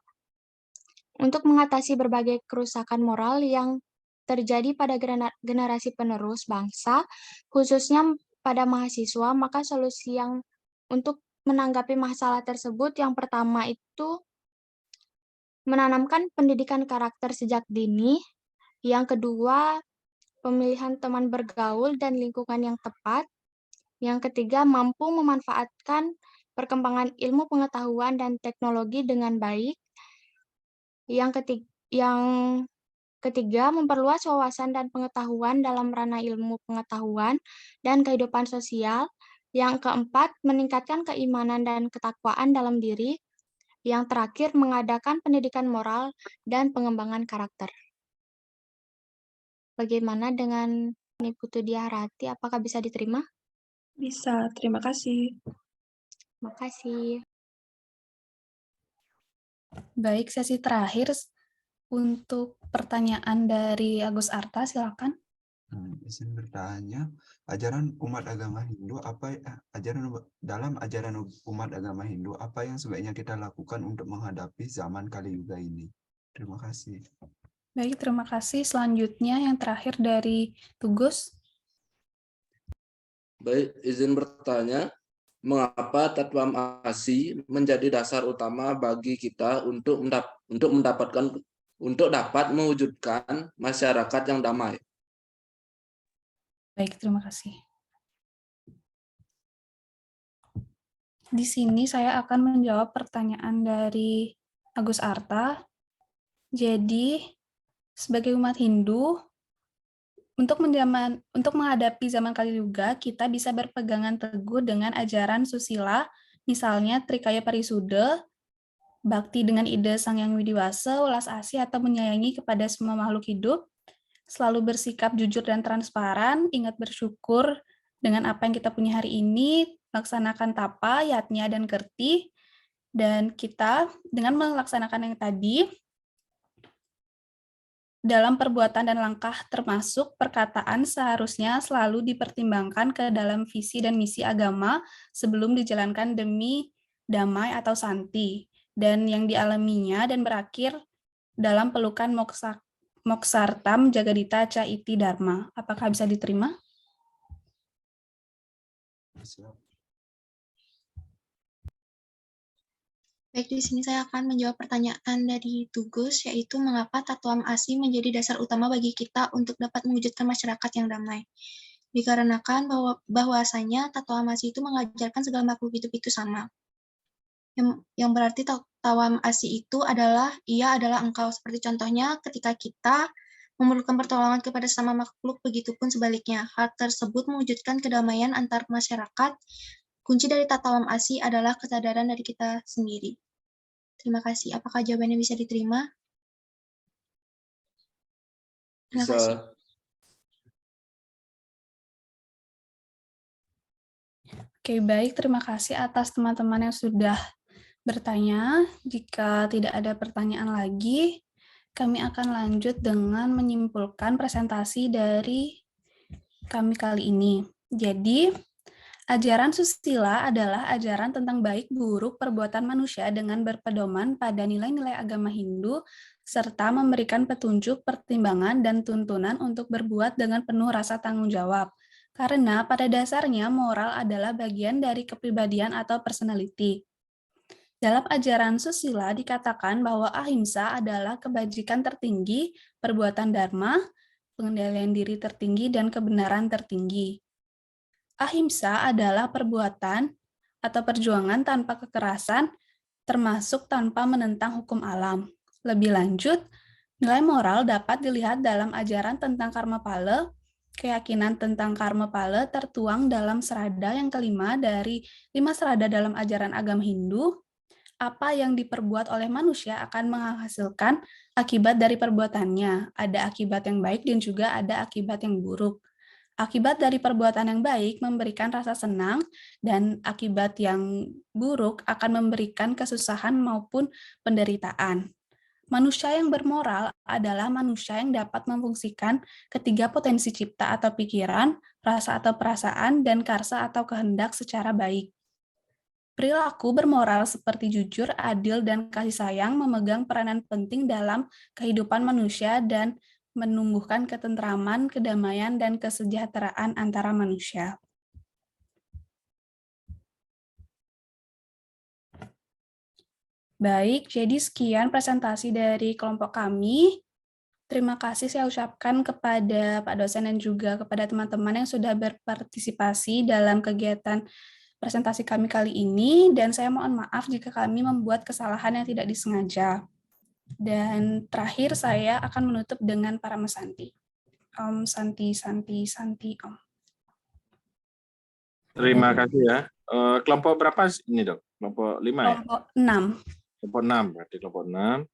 Speaker 4: Untuk mengatasi berbagai kerusakan moral yang terjadi pada generasi penerus bangsa, khususnya pada mahasiswa, maka solusi yang untuk menanggapi masalah tersebut yang pertama itu menanamkan pendidikan karakter sejak dini, yang kedua pemilihan teman bergaul dan lingkungan yang tepat, yang ketiga mampu memanfaatkan perkembangan ilmu pengetahuan dan teknologi dengan baik, yang ketiga memperluas wawasan dan pengetahuan dalam ranah ilmu pengetahuan dan kehidupan sosial, yang keempat meningkatkan keimanan dan ketakwaan dalam diri, yang terakhir mengadakan pendidikan moral dan pengembangan karakter. Bagaimana dengan Niputu Diarati? Apakah bisa diterima?
Speaker 10: Bisa, terima kasih.
Speaker 4: Terima kasih.
Speaker 2: Baik, sesi terakhir untuk pertanyaan dari Agus Arta, silakan.
Speaker 13: Izin bertanya, ajaran umat agama Hindu dalam ajaran umat agama Hindu apa yang sebaiknya kita lakukan untuk menghadapi zaman Kali Yuga ini? Terima kasih.
Speaker 2: Baik, terima kasih. Selanjutnya yang terakhir dari Tugus.
Speaker 14: Baik, izin bertanya, mengapa Tatwam Asi menjadi dasar utama bagi kita untuk dapat mewujudkan masyarakat yang damai?
Speaker 2: Baik, terima kasih. Di sini saya akan menjawab pertanyaan dari Agus Arta. Jadi, sebagai umat Hindu, untuk menghadapi zaman Kali Yuga, kita bisa berpegangan teguh dengan ajaran susila, misalnya Trikaya Parisuda, bakti dengan ide Sang Yang Widiwasa, welas asih atau menyayangi kepada semua makhluk hidup, selalu bersikap jujur dan transparan, ingat bersyukur dengan apa yang kita punya hari ini, laksanakan tapa, yatnya, dan kerti, dan kita dengan melaksanakan yang tadi, dalam perbuatan dan langkah termasuk perkataan seharusnya selalu dipertimbangkan ke dalam visi dan misi agama sebelum dijalankan demi damai atau santi, dan yang dialaminya dan berakhir dalam pelukan Moksartam Jagadita Ca Iti Dharma. Apakah bisa diterima?
Speaker 3: Baik, di sini saya akan menjawab pertanyaan dari Tugus, yaitu mengapa Tatwam Asi menjadi dasar utama bagi kita untuk dapat mewujudkan masyarakat yang damai. Dikarenakan bahwasanya Tatwam Asi itu mengajarkan segala makhluk hidup itu sama. Yang berarti Tatwam Asi itu adalah, ia adalah engkau. Seperti contohnya ketika kita memerlukan pertolongan kepada sesama makhluk, begitupun sebaliknya. Hal tersebut mewujudkan kedamaian antar masyarakat. Kunci dari Tatwam Asi adalah kesadaran dari kita sendiri. Terima kasih. Apakah jawabannya bisa diterima? Terima kasih.
Speaker 2: Oke, baik. Terima kasih atas teman-teman yang sudah bertanya. Jika tidak ada pertanyaan lagi, kami akan lanjut dengan menyimpulkan presentasi dari kami kali ini. Jadi, Ajaran susila adalah ajaran tentang baik buruk perbuatan manusia dengan berpedoman pada nilai-nilai agama Hindu, serta memberikan petunjuk, pertimbangan, dan tuntunan untuk berbuat dengan penuh rasa tanggung jawab. Karena pada dasarnya moral adalah bagian dari kepribadian atau personality. Dalam ajaran susila dikatakan bahwa ahimsa adalah kebajikan tertinggi, perbuatan dharma, pengendalian diri tertinggi, dan kebenaran tertinggi. Ahimsa adalah perbuatan atau perjuangan tanpa kekerasan, termasuk tanpa menentang hukum alam. Lebih lanjut, nilai moral dapat dilihat dalam ajaran tentang karma pala. Keyakinan tentang karma pala tertuang dalam serada yang kelima dari 5 serada dalam ajaran agama Hindu. Apa yang diperbuat oleh manusia akan menghasilkan akibat dari perbuatannya. Ada akibat yang baik dan juga ada akibat yang buruk. Akibat dari perbuatan yang baik memberikan rasa senang, dan akibat yang buruk akan memberikan kesusahan maupun penderitaan. Manusia yang bermoral adalah manusia yang dapat memfungsikan ketiga potensi cipta atau pikiran, rasa atau perasaan, dan karsa atau kehendak secara baik. Perilaku bermoral seperti jujur, adil, dan kasih sayang memegang peranan penting dalam kehidupan manusia dan menumbuhkan ketentraman, kedamaian, dan kesejahteraan antara manusia. Baik, jadi sekian presentasi dari kelompok kami. Terima kasih saya ucapkan kepada Pak dosen dan juga kepada teman-teman yang sudah berpartisipasi dalam kegiatan presentasi kami kali ini, dan saya mohon maaf jika kami membuat kesalahan yang tidak disengaja. Dan terakhir saya akan menutup dengan para mesanti. Santi, Om.
Speaker 1: Terima kasih ya. Kelompok berapa ini, Dok? Kelompok 5 ya?
Speaker 2: Kelompok 6.
Speaker 1: Kelompok 6, berarti kelompok 6.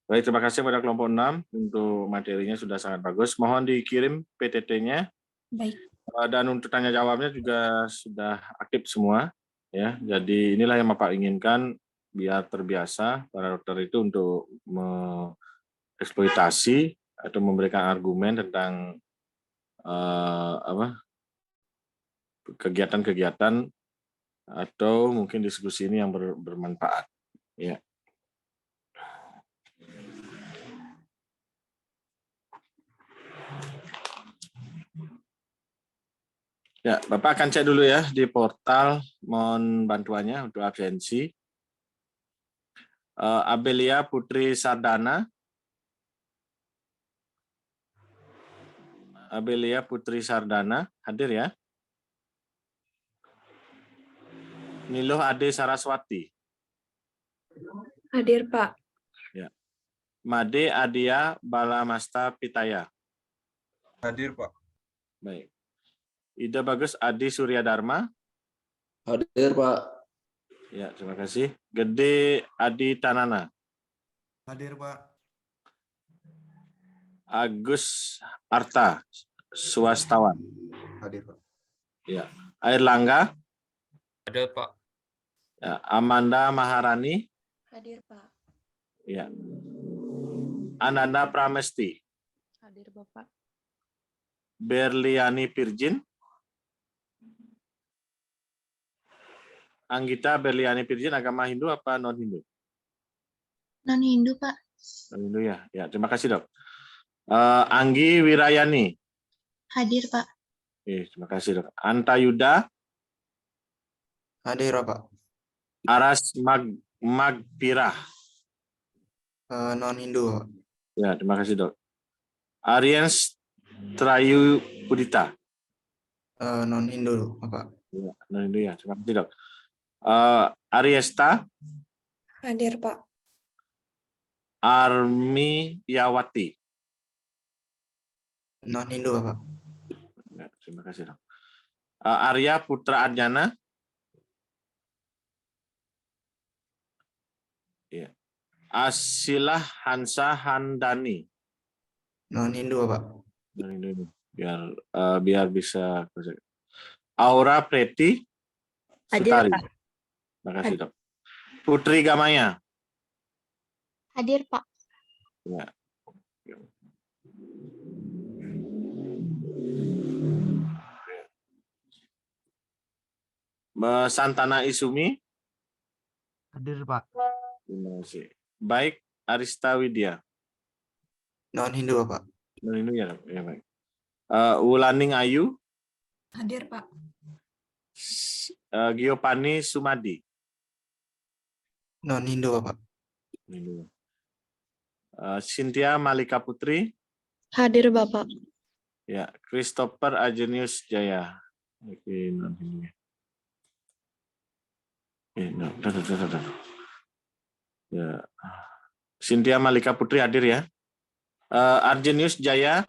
Speaker 1: Baik, terima kasih pada kelompok 6 untuk materinya sudah sangat bagus. Mohon dikirim PTT-nya.
Speaker 2: Baik.
Speaker 1: Dan untuk tanya jawabnya juga sudah aktif semua. Ya, jadi inilah yang Bapak inginkan, biar terbiasa para dokter itu untuk mengeksploitasi atau memberikan argumen tentang kegiatan-kegiatan atau mungkin diskusi ini yang bermanfaat. Ya. Ya, Bapak akan cek dulu ya di portal, mohon bantuannya untuk absensi. Abelia Putri Sardana. Abelia Putri Sardana, hadir ya. Niluh Ade Saraswati.
Speaker 10: Hadir, Pak.
Speaker 1: Ya. Made Adia Balamasta Pitaya.
Speaker 11: Hadir, Pak.
Speaker 1: Baik. Ida Bagus Adi Surya Dharma.
Speaker 14: Hadir, Pak.
Speaker 1: Ya, terima kasih. Gede Adi Tanana.
Speaker 15: Hadir, Pak.
Speaker 1: Agus Arta Swastawan.
Speaker 15: Hadir, Pak.
Speaker 1: Ya. Air Langga.
Speaker 11: Hadir, Pak.
Speaker 1: Ya. Amanda Maharani.
Speaker 4: Hadir, Pak.
Speaker 1: Ya. Ananda Pramesti.
Speaker 4: Hadir, Bapak.
Speaker 1: Berliani Pirjin. Anggita Berliani Pirjin, agama Hindu apa non-Hindu?
Speaker 3: Non-Hindu, Pak.
Speaker 1: Non-Hindu ya. Ya, terima kasih, Dok. Anggi Wirayani.
Speaker 3: Hadir, Pak.
Speaker 1: Terima kasih, Dok. Anta Yuda.
Speaker 15: Hadir, Pak.
Speaker 1: Aras Magpirah.
Speaker 15: Non-Hindu, Pak.
Speaker 1: Ya, terima kasih, Dok. Aryens Trayu Pudita.
Speaker 15: Non-Hindu, Pak.
Speaker 1: Ya, non-Hindu ya. Terima kasih, Dok. Ariesta.
Speaker 10: Hadir, Pak.
Speaker 1: Armi Yawati.
Speaker 15: Non-Hindu, Pak.
Speaker 1: Ya, terima kasih, Dok. Arya Putra Adjana. Ya. Asilah Hansa Handani.
Speaker 15: Non-Hindu, Pak.
Speaker 1: Non-Hindu. Biar bisa. Aura Preti Sutari.
Speaker 12: Hadir, Pak.
Speaker 1: Terima kasih, Dok. Putri Gamaya.
Speaker 4: Hadir, Pak.
Speaker 1: Ya. Santana Isumi.
Speaker 15: Hadir, Pak.
Speaker 1: Terima kasih. Baik, Arista Widya.
Speaker 15: Non-Hindu, Bapak.
Speaker 1: Non-Hindu ya, ya baik. Wulaning Ayu.
Speaker 7: Hadir, Pak.
Speaker 1: Giopani Sumadi.
Speaker 15: Non-Hindu, Bapak.
Speaker 1: Non-Hindu. Cynthia Malika Putri.
Speaker 16: Hadir, Bapak.
Speaker 1: Ya, Christopher Agenius Jaya. Oke, non-Hindu. Ya. Cynthia Malika Putri hadir ya. Argenius Jaya.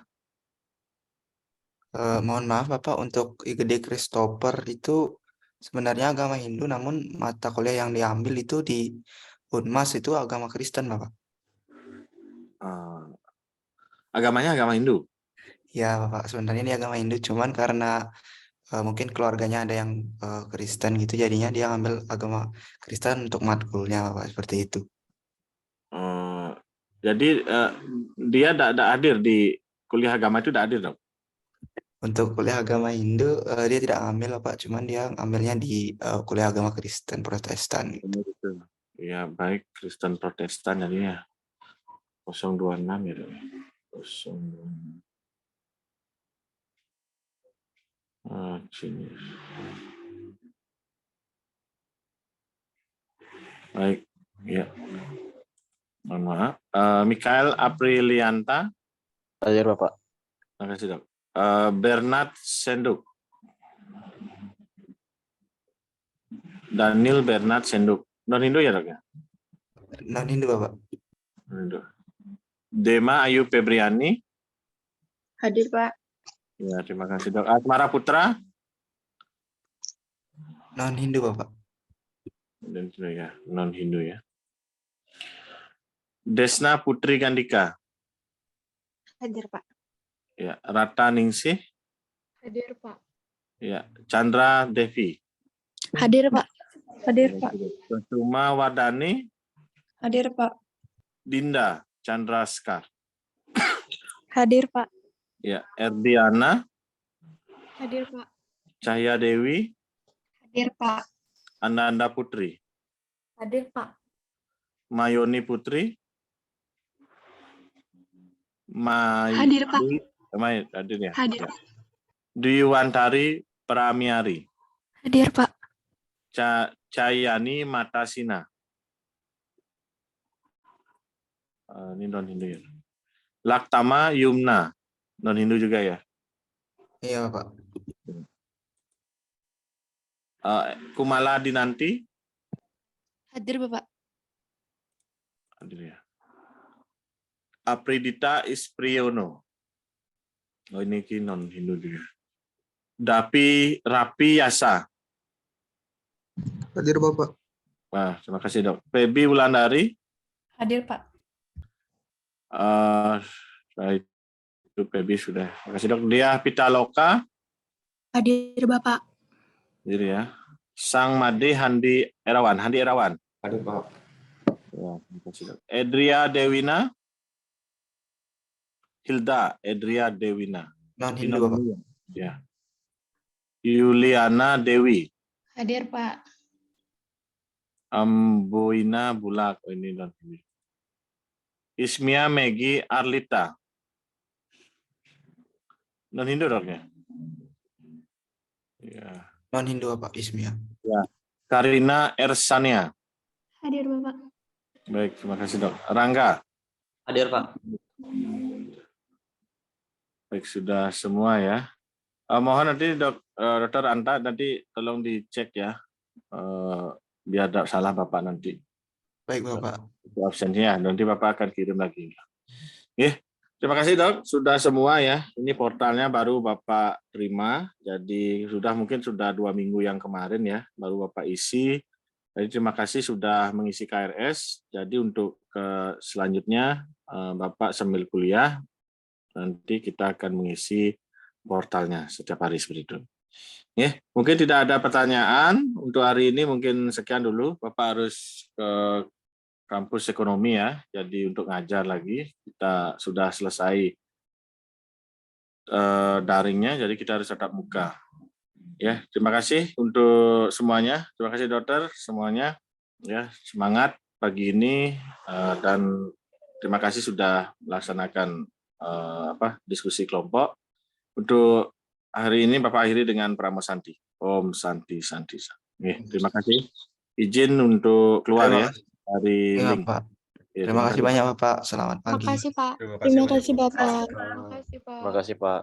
Speaker 15: Mohon maaf Bapak, untuk IGD Christopher itu sebenarnya agama Hindu, namun mata kuliah yang diambil itu di Unmas itu agama Kristen, Bapak.
Speaker 1: Agamanya agama Hindu?
Speaker 15: Ya Bapak, sebenarnya ini agama Hindu, cuman karena mungkin keluarganya ada yang Kristen gitu, jadinya dia ngambil agama Kristen untuk matkulnya, Bapak, seperti itu.
Speaker 1: Jadi dia tidak hadir di kuliah agama itu, tidak hadir dong?
Speaker 15: Untuk kuliah agama Hindu, dia tidak ngambil, Pak. Cuman dia ngambilnya di kuliah agama Kristen Protestan.
Speaker 1: Ya, baik. Kristen Protestan jadinya 026 ya. 026. Sini. Baik. Ya. Mohon maaf. Mikael Aprilianta.
Speaker 17: Hadir, Bapak.
Speaker 1: Terima kasih, Dok. Bernard Senduk. Daniel Bernard Senduk. Non-Hindu ya, Dok?
Speaker 15: Non-Hindu, Bapak.
Speaker 1: Non-Hindu. Dema Ayu Febriani.
Speaker 9: Hadir, Pak.
Speaker 1: Ya, terima kasih, Dok. Asmara Putra.
Speaker 15: Non-Hindu, Bapak.
Speaker 1: Non-Hindu ya. Non-Hindu ya. Desna Putri Gandika.
Speaker 8: Hadir, Pak.
Speaker 1: Ya, Rata Ningsih.
Speaker 4: Hadir, Pak.
Speaker 1: Ya, Chandra Devi.
Speaker 16: Hadir, Pak.
Speaker 8: Hadir, Pak.
Speaker 1: Kusuma Wardani.
Speaker 8: Hadir, Pak.
Speaker 1: Dinda Chandra Skar.
Speaker 8: Hadir, Pak.
Speaker 1: Ya, Erdiana.
Speaker 4: Hadir, Pak.
Speaker 1: Cahya Dewi.
Speaker 8: Hadir, Pak.
Speaker 1: Ananda Putri.
Speaker 4: Hadir, Pak.
Speaker 1: Mayoni Putri.
Speaker 8: Hadir, Pak.
Speaker 1: Hadir ya.
Speaker 8: Hadir.
Speaker 1: Ya. Dwiwantari Pramiari.
Speaker 8: Hadir, Pak.
Speaker 1: Cayani Matasina. Ini non-Hindu ya. Laktama Yumna. Non-Hindu juga ya.
Speaker 15: Iya, Pak.
Speaker 1: Kumala Dinanti.
Speaker 16: Hadir, Bapak.
Speaker 1: Hadir ya. Apridita Ispriyono. Oh, ini non-Hindu juga. Dapi Rapi Yasa.
Speaker 15: Hadir, Bapak.
Speaker 1: Wah, terima kasih, Dok. Febi Wulandari.
Speaker 8: Hadir, Pak.
Speaker 1: Baik, itu Febi sudah. Terima kasih, Dok. Dia Pitaloka.
Speaker 6: Hadir, Bapak.
Speaker 1: Hadir ya. Sang Made Handi Erawan. Handi Erawan.
Speaker 15: Hadir, Pak.
Speaker 1: Ya, terima kasih, Dok. Edria Dewina. Hilda Edria Dewina.
Speaker 15: Non-Hindu, Bapak.
Speaker 1: Ya. Yuliana Dewi.
Speaker 8: Hadir, Pak.
Speaker 1: Amboina Bulak. Oh, ini non-Hindu. Ismia Megi Arlita. Non-Hindu, Dok ya? Ya.
Speaker 15: Non-Hindu, Bapak. Ismia.
Speaker 1: Ya. Karina Ersania.
Speaker 5: Hadir, Bapak.
Speaker 1: Baik, terima kasih, Dok. Rangga.
Speaker 17: Hadir, Pak.
Speaker 1: Baik, sudah semua ya. Mohon nanti Dr. Anta nanti tolong dicek ya. Biar tidak salah Bapak nanti.
Speaker 15: Baik, Bapak.
Speaker 1: Itu absennya, nanti Bapak akan kirim lagi. Terima kasih, Dok. Sudah semua ya. Ini portalnya baru Bapak terima. Jadi mungkin sudah 2 minggu yang kemarin ya, baru Bapak isi. Jadi terima kasih sudah mengisi KRS. Jadi untuk selanjutnya Bapak sambil kuliah, nanti kita akan mengisi portalnya setiap hari seperti itu. Mungkin tidak ada pertanyaan untuk hari ini, mungkin sekian dulu. Bapak harus ke kampus ekonomi ya, jadi untuk ngajar lagi. Kita sudah selesai daringnya, jadi kita harus tatap muka. Ya, terima kasih untuk semuanya. Terima kasih dokter semuanya. Ya, semangat pagi ini dan terima kasih sudah melaksanakan diskusi kelompok. Untuk hari ini Bapak akhiri dengan Pramo Santi. Om Santi Santi. Terima kasih. Izin untuk keluar ya dari
Speaker 15: Iya,
Speaker 1: link.
Speaker 15: Pak.
Speaker 1: Ya,
Speaker 15: Terima kasih banyak Bapak. Selamat pagi.
Speaker 4: Terima kasih, Pak.
Speaker 14: Terima kasih
Speaker 16: Pak.
Speaker 4: Terima kasih, Pak.
Speaker 17: Terima kasih, Pak.